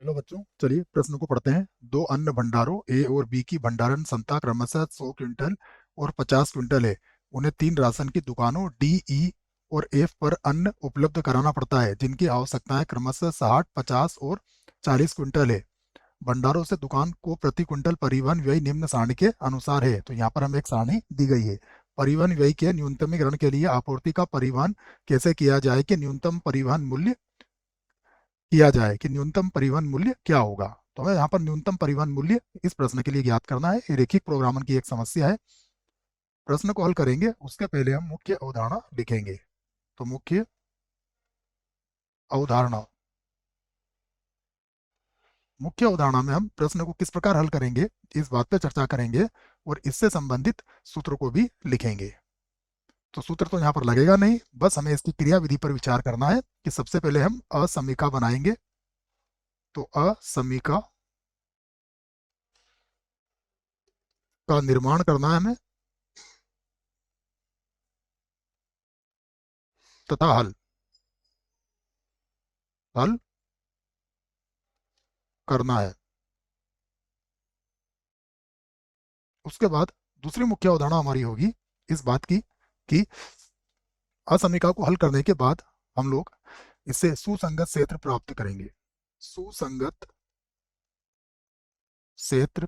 Hello बच्चों, चलिए प्रश्न को पढ़ते हैं। दो अन्न भंडारों ए और बी की भंडारण क्षमता क्रमशः 100 क्विंटल और 50 क्विंटल है। उन्हें तीन राशन की दुकानों डी, ई और एफ पर अन्न उपलब्ध कराना पड़ता है, जिनकी आवश्यकताएं क्रमशः 60, 50 और 40 क्विंटल है। भंडारों से दुकान को प्रति क्विंटल परिवहन व्यय निम्न सारणी के अनुसार है। तो यहाँ पर हमें एक सारणी दी गई है। परिवहन व्यय के न्यूनतमीकरण के लिए आपूर्ति का परिवहन कैसे किया जाए कि न्यूनतम परिवहन मूल्य किया जाए कि न्यूनतम परिवहन मूल्य क्या होगा। तो हमें यहाँ पर न्यूनतम परिवहन मूल्य इस प्रश्न के लिए ज्ञात करना है। ये रैखिक प्रोग्रामन की एक समस्या है। प्रश्न को हल करेंगे उसके पहले हम मुख्य अवधारणा लिखेंगे। तो मुख्य अवधारणा, मुख्य अवधारणा में हम प्रश्न को किस प्रकार हल करेंगे इस बात पर चर्चा करेंगे और इससे संबंधित सूत्र को भी लिखेंगे। तो सूत्र तो यहाँ पर लगेगा नहीं, बस हमें इसकी क्रिया विधि पर विचार करना है कि सबसे पहले हम असमीका बनाएंगे। तो असमीका का निर्माण करना है हमें तथा हल हल करना है। उसके बाद दूसरी मुख्य अवधारणा हमारी होगी इस बात की कि असमीका को हल करने के बाद हम लोग इससे सुसंगत क्षेत्र प्राप्त करेंगे। सुसंगत क्षेत्र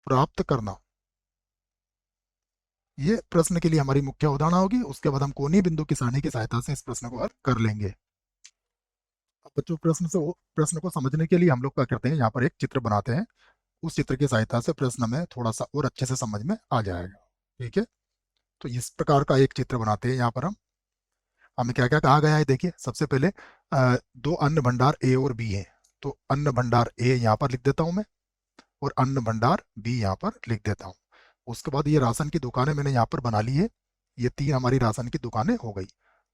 प्राप्त करना, ये प्रश्न के लिए हमारी मुख्य अवधारणा होगी। उसके बाद हम कोणीय बिंदु की सारणी की सहायता से इस प्रश्न को हल कर लेंगे। अब बच्चों, प्रश्न को समझने के लिए हम लोग क्या करते हैं, यहाँ पर एक चित्र बनाते हैं। उस चित्र की सहायता से प्रश्न में थोड़ा सा और अच्छे से समझ में आ जाएगा। ठीक है, तो इस प्रकार का एक चित्र बनाते हैं। यहाँ पर हम हमें क्या क्या कहा गया है, देखिए। सबसे पहले दो अन्न भंडार ए और बी हैं। तो अन्न भंडार ए यहाँ पर लिख देता हूँ मैं और अन्न भंडार बी यहाँ पर लिख देता हूँ। उसके बाद ये राशन की दुकानें मैंने यहाँ पर बना ली है। ये तीन हमारी राशन की दुकानें हो गई।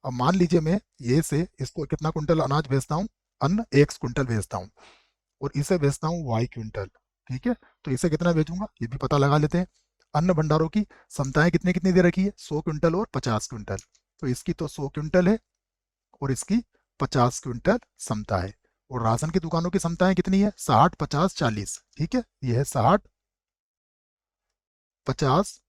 अब मान लीजिए मैं ये से इसको कितना कुंटल अनाज भेजता हूँ, अन्न X कुंटल भेजता हूँ और इसे भेजता हूँ Y क्विंटल। ठीक है, तो इसे कितना भेजूंगा ये भी पता लगा लेते हैं। अन्न भंडारों की क्षमताएं कितनी कितनी दे रखी है, 100 क्विंटल और 50 क्विंटल। तो इसकी तो 100 क्विंटल है और इसकी 50 क्विंटल क्षमता है। और राशन की दुकानों की क्षमताएं कितनी है, 60, 50, 40। ठीक है, ये है 60, 50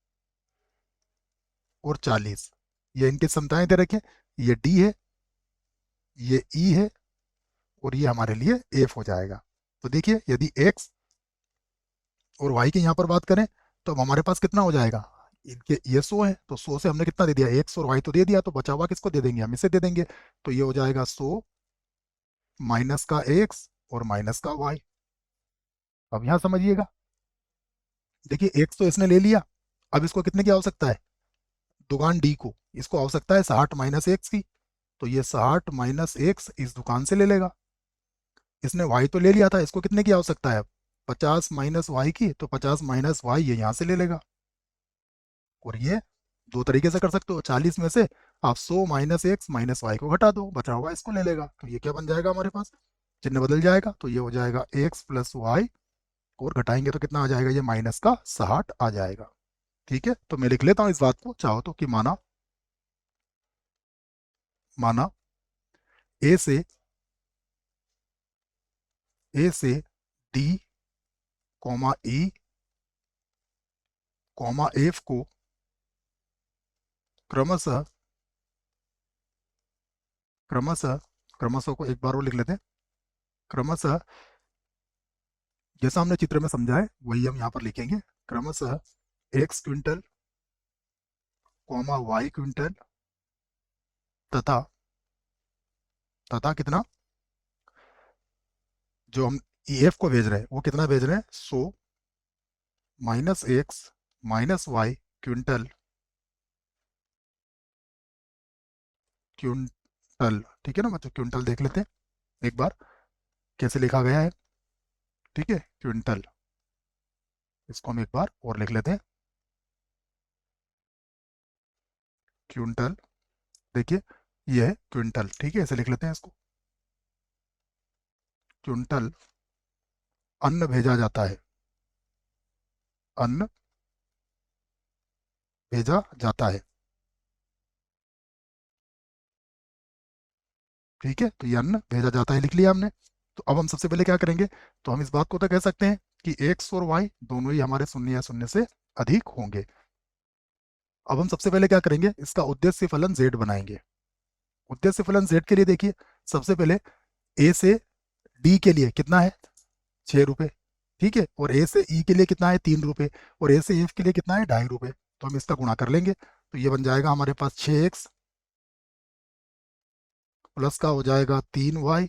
और 40। ये इनकी क्षमताएं दे रखे। ये डी है, ये ई है और ये हमारे लिए एफ हो जाएगा। तो देखिए, यदि एक्स और वाई की यहाँ पर बात करें तो अब हमारे पास कितना हो जाएगा, इनके ये 100 है तो 100 से हमने कितना दे दिया, एक्स और वाई तो दे दिया, तो बचा हुआ किसको दे देंगे, हम इसे दे देंगे। तो ये हो जाएगा 100 माइनस का एक्स और माइनस का वाई। अब यहाँ समझिएगा, देखिए एक्स तो इसने ले लिया। अब इसको कितने की आवश्यकता है, दुकान डी को, इसको आवश्यकता है 60 माइनस एक्स की। तो ये 60 माइनस एक्स इस दुकान से ले लेगा। इसने वाई तो ले लिया था, इसको कितने की आवश्यकता है, 50 माइनस वाई की। तो 50 माइनस वाई ये यहाँ से ले लेगा। और ये दो तरीके से कर सकते हो, 40 में से आप 100 माइनस एक्स माइनस वाई को घटा दो, बचा हुआ इसको ले लेगा। तो ये क्या बन जाएगा हमारे पास, चिन्ह बदल जाएगा। तो ये हो जाएगा एक्स प्लस वाई और घटाएंगे तो कितना आ जाएगा, ये माइनस का 60 आ जाएगा। ठीक है, तो मैं लिख लेता हूँ इस बात को, चाहो तो, कि माना माना ए से डी कॉमा ई कॉमा एफ को क्रमशः क्रमशः क्रमशः को एक बार और लिख लेते हैं। क्रमशः जैसा हमने चित्र में समझा है वही हम यहाँ पर लिखेंगे। क्रमशः x quintal comma y quintal तथा तथा कितना, जो हम ई एफ को भेज रहे हैं वो कितना भेज रहे हैं, 100 minus x minus y quintal quintal. ठीक है ना, मतलब क्विंटल देख लेते हैं एक बार कैसे लिखा गया है। ठीक है, क्विंटल, इसको हम एक बार और लिख लेते हैं, क्विंटल। देखिए, ये है क्विंटल। ठीक है, ऐसे लिख लेते हैं इसको, क्विंटल अन्न भेजा जाता है, अन्न भेजा जाता है। ठीक है, तो ये अन्न भेजा जाता है, लिख लिया हमने। तो अब हम सबसे पहले क्या करेंगे, तो हम इस बात को तो कह सकते हैं कि एक्स और वाई दोनों ही हमारे शून्य या शून्य से अधिक होंगे। अब हम सबसे पहले क्या करेंगे, इसका उद्देश्य फलन z बनाएंगे। उद्देश्य फलन z के लिए देखिए, सबसे पहले ए से डी के लिए कितना है, 6 रुपये। ठीक है, और ए से ई के लिए कितना है, 3 रुपये। और ए से एफ के लिए कितना है, 2.5 रुपये। तो हम इसका गुणा कर लेंगे, तो ये बन जाएगा हमारे पास 6x प्लस का हो जाएगा 3y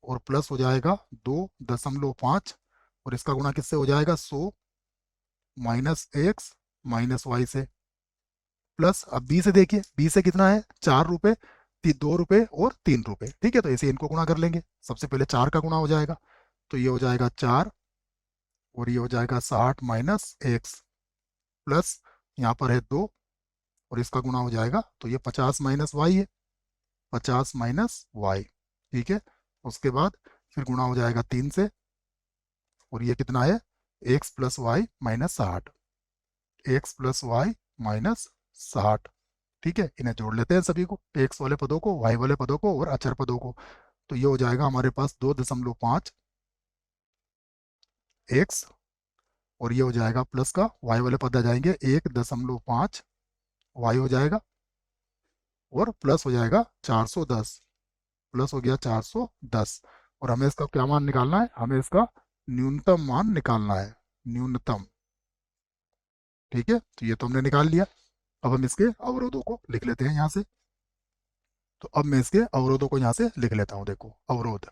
और प्लस हो जाएगा 2.5। और इसका गुणा किससे हो जाएगा, 100 माइनस एक्स माइनस वाई से। प्लस अब बी से देखिए, बी से कितना है, 4 रुपये, 2 रुपये और 3 रुपये। ठीक है, तो ऐसे इनको गुणा कर लेंगे। सबसे पहले 4 का गुणा हो जाएगा, तो ये हो जाएगा 4 और ये हो जाएगा 60 माइनस एक्स प्लस यहाँ पर है 2 और इसका गुणा हो जाएगा, तो ये 50 माइनस वाई है, 50 माइनस वाई। ठीक है, उसके बाद फिर गुणा हो जाएगा 3 से और ये कितना है, x plus y minus 60, x plus y minus 60। ठीक है, इन्हें जोड़ लेते हैं सभी को, एक्स वाले पदों को, वाई वाले पदों को और अचर पदों को। तो ये हो जाएगा हमारे पास 2.5 एक्स और ये हो जाएगा प्लस का वाई वाले पद आ जाएंगे 1.5 वाई हो जाएगा और प्लस हो जाएगा 410, प्लस हो गया 410। और हमें इसका क्या मान निकालना है, हमें इसका न्यूनतम मान निकालना है, न्यूनतम। ठीक है, तो ये तो हमने निकाल लिया। अब हम इसके अवरोधों को लिख लेते हैं यहाँ से। तो अब मैं इसके अवरोधों को यहाँ से लिख लेता हूँ, देखो अवरोध।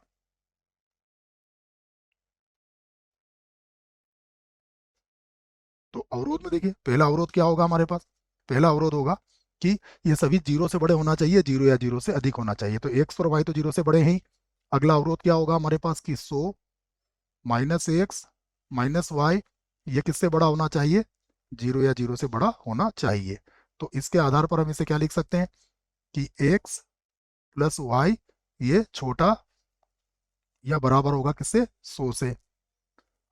तो अवरोध में देखिए, पहला अवरोध क्या होगा हमारे पास, पहला अवरोध होगा कि ये सभी जीरो से बड़े होना चाहिए, जीरो या जीरो से अधिक होना चाहिए। तो एक्स और वाई तो जीरो से बड़े हैं ही। अगला अवरोध क्या होगा हमारे पास कि 100 माइनस एक्स माइनस वाई, ये किससे बड़ा होना चाहिए, जीरो या जीरो से बड़ा होना चाहिए। तो इसके आधार पर हम इसे क्या लिख सकते हैं कि एक्स प्लस वाई ये छोटा या बराबर होगा किससे, 100 से।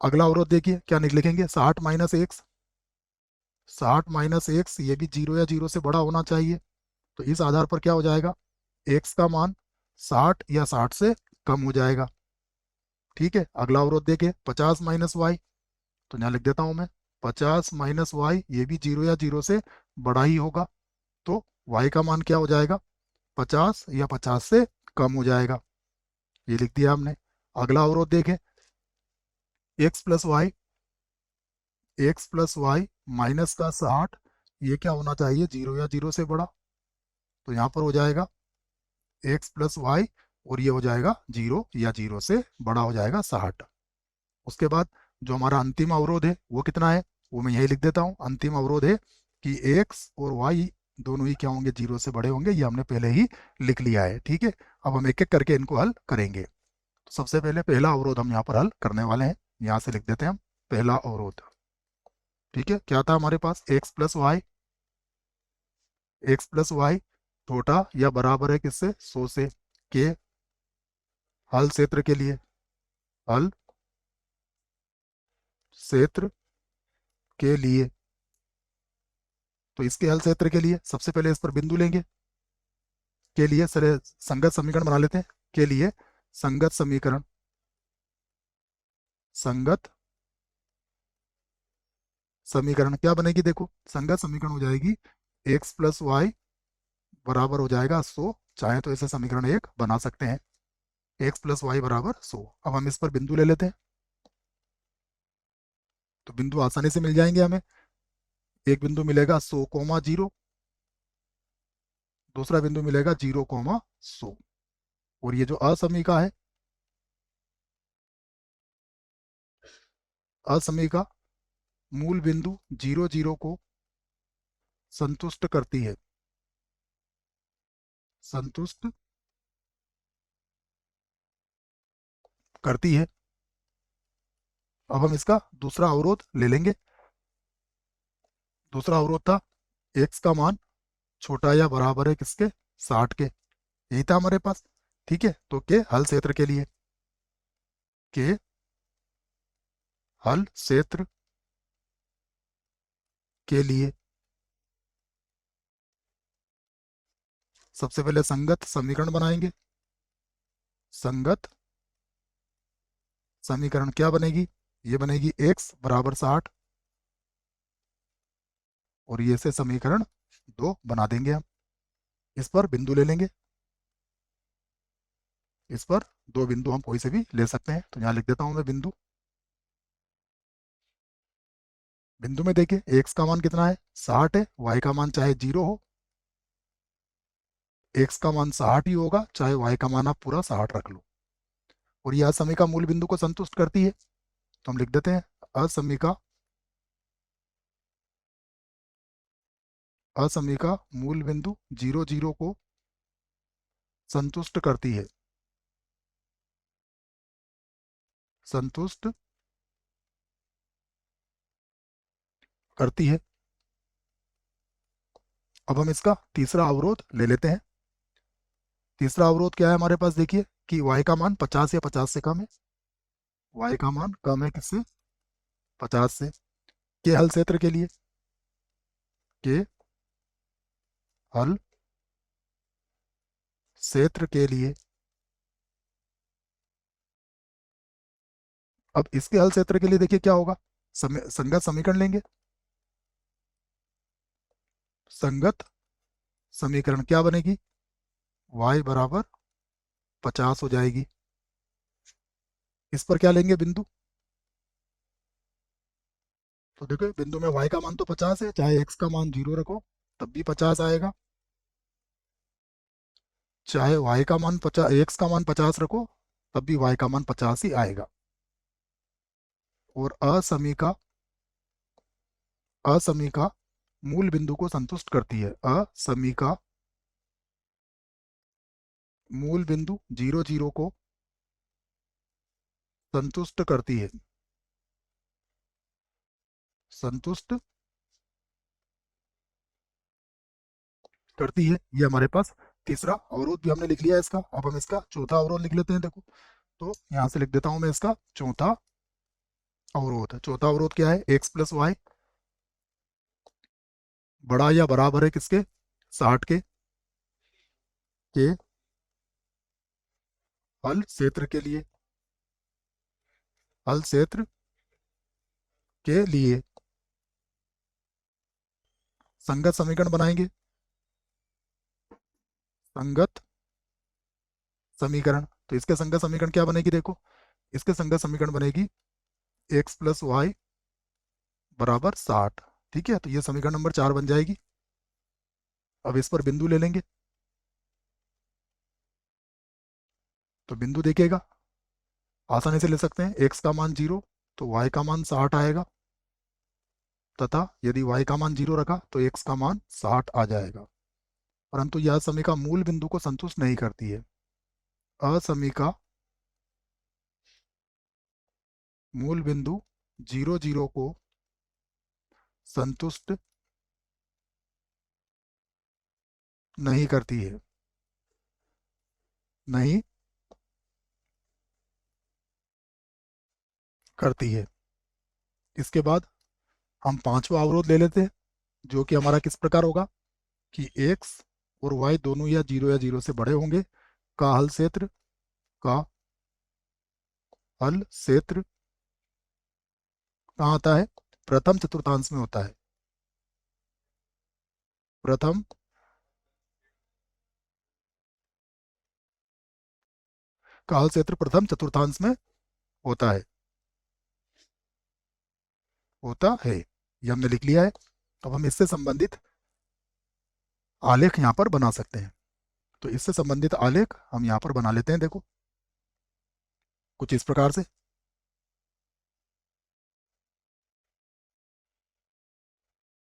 अगला अवरोध देखिए क्या लिखेंगे, 60 माइनस एक्स, 60 माइनस एक्स ये भी जीरो या जीरो से बड़ा होना चाहिए। तो इस आधार पर क्या हो जाएगा, एक्स का मान 60 या 60 से कम हो जाएगा। ठीक है, अगला अवरोध देखिए 50 माइनस वाई, तो यहाँ लिख देता हूं मैं, 50 माइनस वाई ये भी जीरो या जीरो से बड़ा ही होगा। तो वाई का मान क्या हो जाएगा, 50 या 50 से कम हो जाएगा, ये लिख दिया हमने। अगला अवरोध देखें, x plus Y, x plus y minus का 60 ये क्या होना चाहिए, जीरो या जीरो से बड़ा। तो यहाँ पर हो जाएगा एक्स प्लस वाई और ये हो जाएगा जीरो या जीरो से बड़ा हो जाएगा 60। उसके बाद जो हमारा अंतिम अवरोध है वो कितना है, वो मैं यही लिख देता हूँ। अंतिम अवरोध है कि एक्स और वाई दोनों ही क्या होंगे, जीरो से बड़े होंगे, ये हमने पहले ही लिख लिया है। ठीक है, अब हम एक एक करके इनको हल करेंगे। तो सबसे पहले पहला अवरोध हम यहाँ पर हल करने वाले हैं, यहाँ से लिख देते हैं हम पहला अवरोध। ठीक है, क्या था हमारे पास, X plus Y, x plus Y छोटा या बराबर है किससे, 100 से। के हल क्षेत्र के लिए, हल क्षेत्र के लिए, तो इसके हल क्षेत्र के लिए सबसे पहले इस पर बिंदु लेंगे। के लिए सर संगत समीकरण बना लेते हैं, के लिए संगत समीकरण, संगत समीकरण क्या बनेगी, देखो संगत समीकरण हो जाएगी एक्स प्लस वाई बराबर हो जाएगा 100। चाहे तो ऐसे समीकरण एक बना सकते हैं, एक्स प्लस वाई बराबर 100। अब हम इस पर बिंदु ले लेते हैं, तो बिंदु आसानी से मिल जाएंगे हमें। एक बिंदु मिलेगा 100, 0, दूसरा बिंदु मिलेगा 0, 100। और ये जो असमीका है, असमीका मूल बिंदु 0, 0 को संतुष्ट करती है, संतुष्ट करती है। अब हम इसका दूसरा अवरोध ले लेंगे। दूसरा अवरोध था एक्स का मान छोटा या बराबर है किसके, 60 के, यही था हमारे पास। ठीक है, तो के हल क्षेत्र के लिए, के हल क्षेत्र के लिए सबसे पहले संगत समीकरण बनाएंगे। संगत समीकरण क्या बनेगी? ये बनेगी x बराबर 60, और ये से समीकरण 2 बना देंगे हम। इस पर बिंदु ले लेंगे। इस पर 2 बिंदु हम कोई से भी ले सकते हैं, तो यहाँ लिख देता हूँ मैं बिंदु। बिंदु में देखिए x का मान कितना है? 60 है। y का मान चाहे 0 हो, x का मान 60 ही होगा, चाहे y का मान आप पूरा 60 रख लो। और यह असमीका मूल बिंदु को संतुष्ट करती है, तो हम लिख देते हैं असमीका, असमीका मूल बिंदु 0 0 को संतुष्ट करती है। संतुष्ट करती है। अब हम इसका तीसरा अवरोध ले लेते हैं। तीसरा अवरोध क्या है हमारे पास? देखिए कि y का मान 50 या 50 से कम है। y का मान कम है किससे? 50 से। के हल क्षेत्र के लिए, के हल क्षेत्र के लिए, अब इसके हल क्षेत्र के लिए देखिए क्या होगा? संगत समीकरण लेंगे। संगत समीकरण क्या बनेगी? y बराबर 50 हो जाएगी। इस पर क्या लेंगे? बिंदु। तो देखो बिंदु में y का मान तो 50 है, चाहे x का मान 0 रखो तब भी 50 आएगा, चाहे y का मान 50, x का मान 50 रखो तब भी y का मान 50 ही आएगा। और असमीका, असमीका मूल बिंदु को संतुष्ट करती है। असमीका मूल बिंदु 0 0 को संतुष्ट करती है। संतुष्ट करती है, ये हमारे पास तीसरा अवरोध भी हमने लिख लिया है इसका। अब हम इसका चौथा अवरोध लिख लेते हैं। देखो तो यहाँ से लिख देता हूँ मैं इसका चौथा अवरोध। चौथा अवरोध क्या है? x प्लस वाई बड़ा या बराबर है किसके? 60 के हल क्षेत्र के लिए, हल क्षेत्र के लिए संगत समीकरण बनाएंगे। संगत समीकरण, तो इसके संगत समीकरण क्या बनेगी? देखो इसके संगत समीकरण बनेगी x प्लस वाई बराबर 60। ठीक है, तो ये समीकरण नंबर 4 बन जाएगी। अब इस पर बिंदु ले लेंगे। तो बिंदु देखिएगा आसानी से ले सकते हैं। x का मान 0 तो y का मान 60 आएगा, तथा यदि y का मान 0 रखा तो x का मान 60 आ जाएगा। परंतु यह समीका मूल बिंदु को संतुष्ट नहीं करती है। असमीका मूल बिंदु 0 0 को संतुष्ट नहीं करती है। नहीं करती है। इसके बाद हम पांचवा अवरोध ले लेते हैं, जो कि हमारा किस प्रकार होगा कि x और y दोनों या 0 से बड़े होंगे का हल क्षेत्र, का हल क्षेत्र कहाँ आता है? प्रथम चतुर्थांश में होता है। प्रथम का हल क्षेत्र प्रथम चतुर्थांश में होता है। होता है, ये हमने लिख लिया है। अब हम इससे संबंधित आलेख यहाँ पर बना सकते हैं। तो इससे संबंधित आलेख हम यहाँ पर बना लेते हैं। देखो कुछ इस प्रकार से।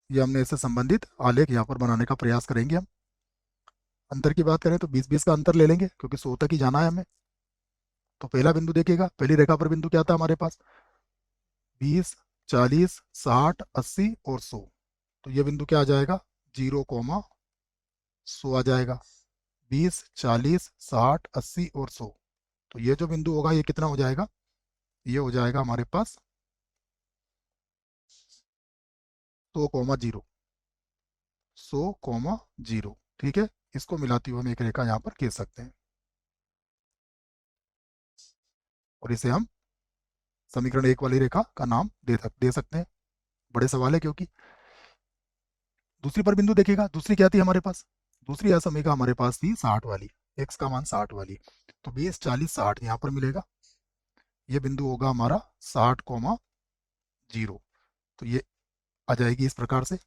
ये हमने इससे संबंधित आलेख यहाँ पर बनाने का प्रयास करेंगे हम। अंतर की बात करें तो 20 20 का अंतर ले लेंगे, क्योंकि 100 तक ही जाना है हमें। तो पहला बिंदु देखिएगा, पहली रेखा पर बिंदु क्या था हमारे पास? 20 40 60 80 और 100। तो ये बिंदु क्या आ जाएगा? 0 100 आ जाएगा। 20 40 60 80 और 100। तो ये जो बिंदु होगा ये कितना हो जाएगा? ये हो जाएगा हमारे पास 100 0, 100 0। ठीक है। इसको मिलाती हुई हम एक रेखा यहाँ पर खींच सकते हैं और इसे हम समीकरण एक वाली रेखा का नाम दे सकते हैं। बड़े सवाल है क्योंकि दूसरी पर बिंदु देखिएगा, दूसरी क्या थी हमारे पास, दूसरी असमीका हमारे पास थी 60 वाली, x का मान 60 वाली, तो 20 40 60 यहाँ पर मिलेगा। ये बिंदु होगा हमारा 60,0, तो ये आ जाएगी इस प्रकार से,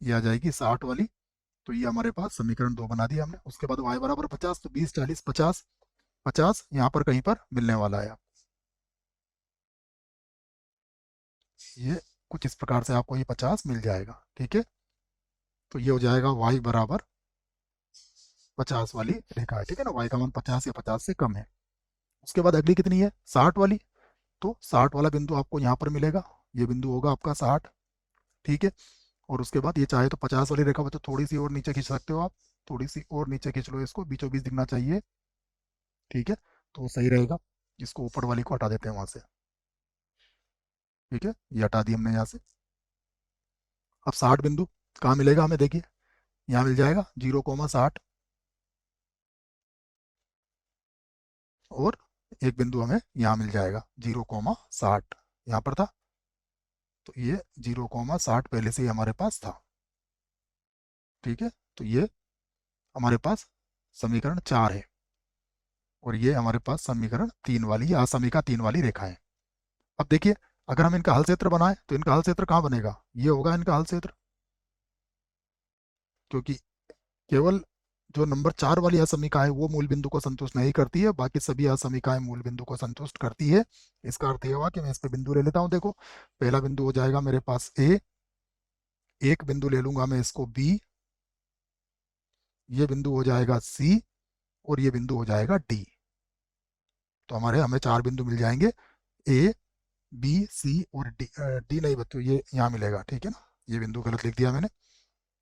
ये आ जाएगी 60 वाली। तो ये हमारे पास समीकरण 2 बना दिया हमने। उसके बाद y बराबर 50, तो 20 40 50, 50 यहाँ पर कहीं पर मिलने वाला है। ये कुछ इस प्रकार से आपको ये 50 मिल जाएगा, ठीक है। तो ये हो जाएगा y बराबर 50 वाली रेखा है, ठीक है ना, y का मान 50 या 50 से कम है। उसके बाद अगली कितनी है, 60 वाली, तो 60 वाला बिंदु आपको यहाँ पर मिलेगा, ये बिंदु होगा आपका 60, ठीक है। और उसके बाद ये चाहे तो 50 वाली रेखा तो थोड़ी सी और नीचे खींच सकते हो आप, थोड़ी सी और नीचे खींच लो, इसको बीचों बीच दिखना चाहिए, ठीक है, तो वो सही रहेगा। इसको ऊपर वाली को हटा देते हैं वहां से, ठीक है, ये हटा दी हमने यहाँ से। अब 60 बिंदु कहाँ मिलेगा हमें, देखिए यहाँ मिल जाएगा 0,60, और एक बिंदु हमें यहाँ मिल जाएगा 0,60, यहाँ पर था, तो ये 0,60 पहले से ही हमारे पास था, ठीक है। तो ये हमारे पास समीकरण 4 है, और ये हमारे पास समीकरण 3 वाली या असमीका 3 वाली रेखा है। अब देखिए, अगर हम इनका हल क्षेत्र बनाएं तो इनका हल क्षेत्र कहाँ बनेगा, ये होगा इनका हल क्षेत्र, क्योंकि केवल जो नंबर 4 वाली असमीका है वो मूल बिंदु को संतुष्ट नहीं करती है, बाकी सभी असमीकाएं मूल बिंदु को संतुष्ट करती है। इसका अर्थ ये हुआ कि मैं इस पे बिंदु ले लेता हूँ, देखो पहला बिंदु हो जाएगा मेरे पास ए, एक बिंदु ले लूंगा मैं इसको बी, ये बिंदु हो जाएगा सी, और ये बिंदु हो जाएगा डी। तो हमारे हमें 4 बिंदु मिल जाएंगे, ए बी सी और डी, डी नहीं बच्चों ये यहाँ मिलेगा, ठीक है ना, ये बिंदु गलत लिख दिया मैंने,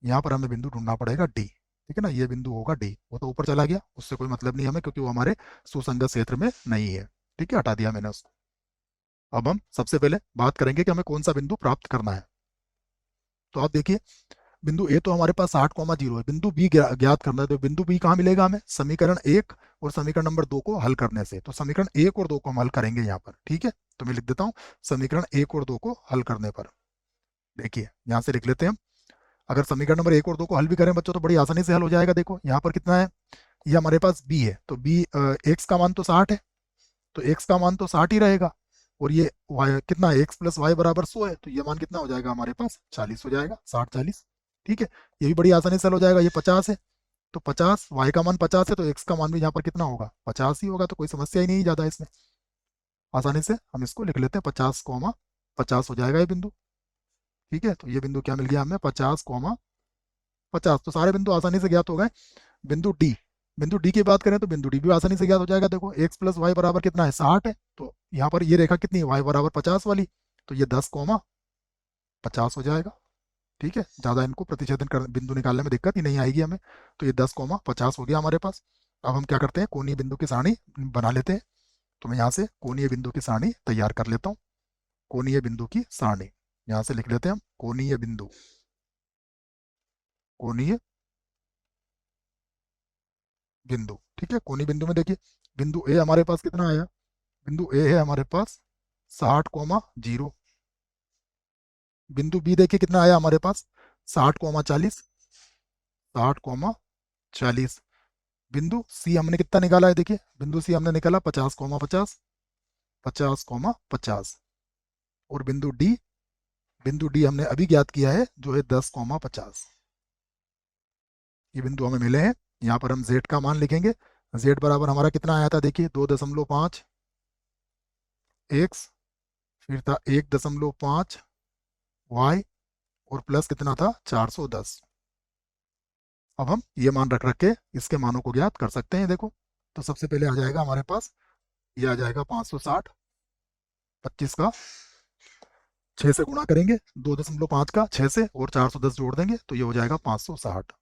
यहाँ पर हमें बिंदु ढूंढना पड़ेगा डी, ठीक है ना, ये बिंदु होगा डी, वो तो ऊपर चला गया, उससे कोई मतलब नहीं हमें, क्योंकि वो हमारे सुसंगत क्षेत्र में नहीं है, ठीक है, हटा दिया मैंने उसको। अब हम सबसे पहले बात करेंगे कि हमें कौन सा बिंदु प्राप्त करना है। तो आप देखिए, बिंदु ए तो हमारे पास 60,0 है, बिंदु बी ज्ञात करना है, तो बिंदु बी कहाँ मिलेगा हमें, समीकरण 1 और समीकरण नंबर 2 को हल करने से। तो समीकरण 1 और 2 को हम हल करेंगे यहाँ पर, ठीक है, तो मैं लिख देता हूँ समीकरण 1 और 2 को हल करने पर। देखिए यहाँ से लिख लेते हैं हम, अगर समीकरण नंबर 1 और 2 को हल भी करें बच्चों तो बड़ी आसानी से हल हो जाएगा। देखो यहाँ पर कितना है, ये हमारे पास बी है, तो बी एक्स का मान तो 60 है, तो एक्स का मान तो 60 ही रहेगा, और ये y कितना है, एक्स प्लस वाई बराबर 100 है, तो ये मान कितना हो जाएगा हमारे पास 40 हो जाएगा, 60 40, ठीक है। ये भी बड़ी आसानी से हल हो जाएगा, ये 50 है, तो 50, y का मान 50 है, तो x का मान भी यहाँ पर कितना होगा 50 ही होगा, तो कोई समस्या ही नहीं ज़्यादा इसमें, आसानी से हम इसको लिख लेते हैं 50,50 हो जाएगा ये बिंदु, ठीक है। तो ये बिंदु क्या मिल गया हमें, 50,50, तो सारे बिंदु आसानी से ज्ञात हो गए। बिंदु डी, बिंदु डी की बात करें तो बिंदु डी भी आसानी से ज्ञात हो जाएगा। देखो एक्स प्लस वाई बराबर कितना है 60 है, तो यहाँ पर ये रेखा कितनी है, वाई बराबर 50 वाली, तो ये 10,50 हो जाएगा, ठीक है। ज़्यादा इनको प्रतिच्छेदन कर बिंदु निकालने में दिक्कत ही नहीं आएगी हमें, तो ये 10,50 हो गया हमारे पास। अब हम क्या करते हैं, कोणीय बिंदु की सारणी बना लेते हैं। तो मैं यहाँ से कोणीय बिंदु की सारणी तैयार कर लेता हूँ, कोणीय बिंदु की सारणी यहाँ से लिख लेते हैं हम, कोणीय बिंदु, कोणीय बिंदु, ठीक है। कोणीय बिंदु में देखिए, बिंदु ए हमारे पास कितना आया, बिंदु ए है हमारे पास 60,0, बिंदु बी देखिए कितना आया हमारे पास 60,40, 60,40, बिंदु सी हमने कितना निकाला है, देखिए बिंदु सी हमने निकाला 50,50, 50,50, और बिंदु डी हमने अभी ज्ञात किया है जो है 10,50। ये बिंदु हमें मिले हैं। यहाँ पर हम जेड का मान लिखेंगे, जेड बराबर हमारा कितना आया था, देखिए 2.5 एक्स, फिर था 1.5 वाई, और प्लस कितना था 410। अब हम ये मान रख रख के इसके मानों को ज्ञात कर सकते हैं। देखो, तो सबसे पहले आ जाएगा हमारे पास, ये आ जाएगा 560, 25 का 6 से गुणा करेंगे, 2.5 का 6 से, और 410 जोड़ देंगे, तो ये हो जाएगा 560,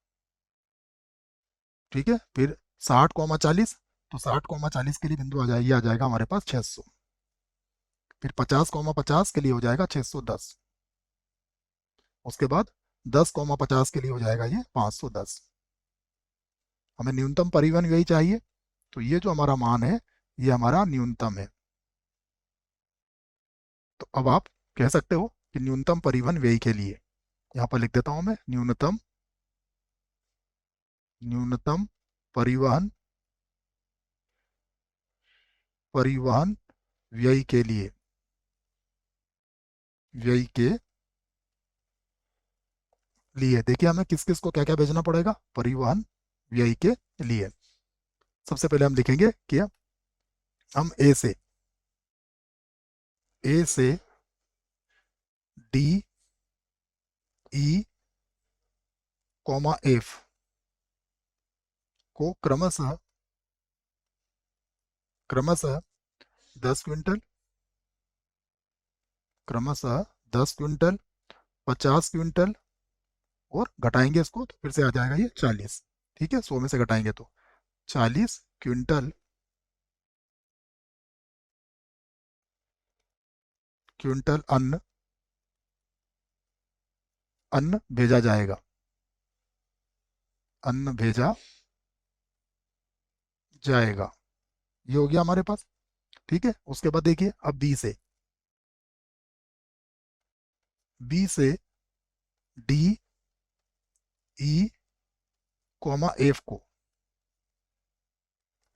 ठीक है। फिर 60,40, तो 60,40 के लिए बिंदु आ जाएगी, आ जाएगा हमारे पास 600। फिर 50,50 के लिए हो जाएगा 610। उसके बाद 10,50 के लिए हो जाएगा ये 510। हमें न्यूनतम परिवहन व्यय चाहिए, तो ये जो हमारा मान है ये हमारा न्यूनतम है। तो अब आप कह सकते हो कि न्यूनतम परिवहन व्यय के लिए, यहाँ पर लिख देता हूं मैं, न्यूनतम न्यूनतम परिवहन परिवहन व्यय के लिए, व्यय के लिए देखिए हमें किस किस को क्या क्या भेजना पड़ेगा परिवहन व्यय के लिए। सबसे पहले हम लिखेंगे कि हम ए से डी ई कॉमा एफ को क्रमशः क्रमशः 10 क्विंटल, क्रमशः 10 क्विंटल, 50 क्विंटल, और घटाएंगे इसको तो फिर से आ जाएगा ये 40। ठीक है, 100 में से घटाएंगे तो 40 क्विंटल क्विंटल अन्न अन्न भेजा जाएगा, अन्न भेजा जाएगा। ये हो गया हमारे पास। ठीक है, उसके बाद देखिए अब बी से डी ई कॉमा एफ को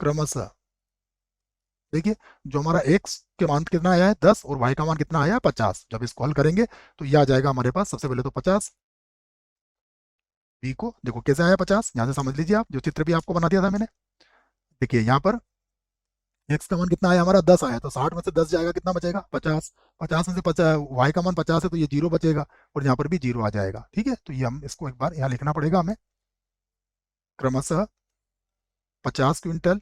क्रमशः, देखिए जो हमारा एक्स के मान कितना आया है 10 और वाई का मान कितना आया है 50, जब इसको हल करेंगे तो ये आ जाएगा हमारे पास। सबसे पहले तो 50, बी को देखो कैसे आया 50, यहाँ से समझ लीजिए आप, जो चित्र भी आपको बना दिया था मैंने। देखिए यहाँ पर एक्स का मान कितना आया हमारा 10 आया, तो 60 में से 10 जाएगा, कितना बचेगा 50। 50 में से 50, वाई का मान 50 है तो ये 0 बचेगा, और यहाँ पर भी 0 आ जाएगा। ठीक है, तो ये हम इसको एक बार यहाँ लिखना पड़ेगा हमें, क्रमशः 50 क्विंटल,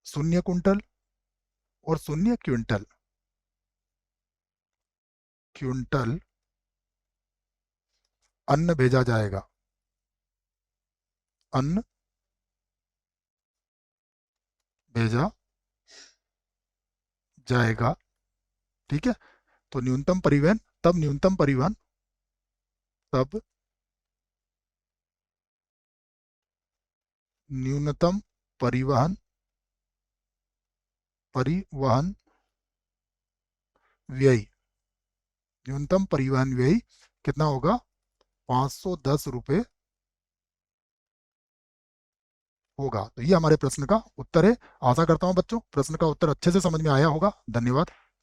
0 क्विंटल और 0 क्विंटल क्विंटल अन्न भेजा जाएगा, अन्न भेजा जाएगा। ठीक है, तो न्यूनतम परिवहन तब न्यूनतम परिवहन तब न्यूनतम परिवहन परिवहन व्यय, न्यूनतम परिवहन व्यय कितना होगा 510 रुपये होगा। तो ये हमारे प्रश्न का उत्तर है। आशा करता हूं बच्चों प्रश्न का उत्तर अच्छे से समझ में आया होगा। धन्यवाद।